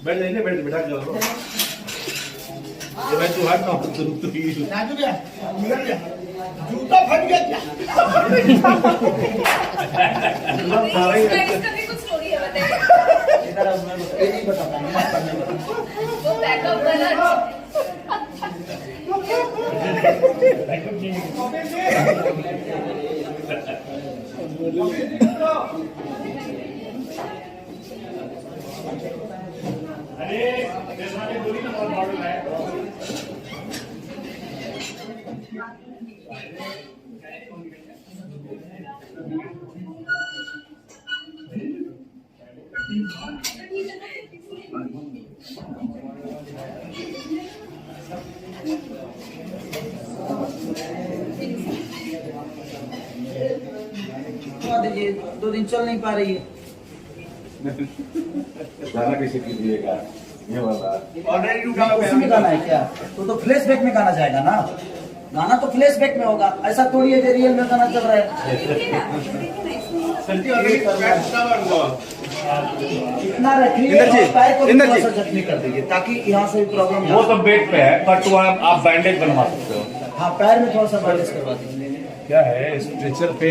बैठ जाइए, बैठा जाओ। ये भाई तू हट ना, तू राजू भैया, जूता फट गया क्या? इसका भी कुछ स्टोरी है बताइए। ये नहीं बता पाऊंगा। वो बैकअप वाला अरे जैसा बोली ना और मॉडल है। दीजिए, 2 दिन चल नहीं पा रही है। गाना कैसे कीजिएगा ये वाला ऑलरेडी उठा हुआ उसमें गाना है क्या? तो फ्लैशबैक में गाना जाएगा ना। गाना तो फ्लैशबैक में होगा, ऐसा थोड़ी है कि रियल में गाना चल रहा है। इतना रखिए और पैर को थोड़ा सा जख्मी कर दीजिए ताकि यहाँ से प्रॉब्लम। वो तो बेड पे है, बट वो आप बैंडेज बनवा सकते हो। हाँ, पैर में थोड़ा सा बैंडेज करवा दीजिए। क्या है स्ट्रेचर पे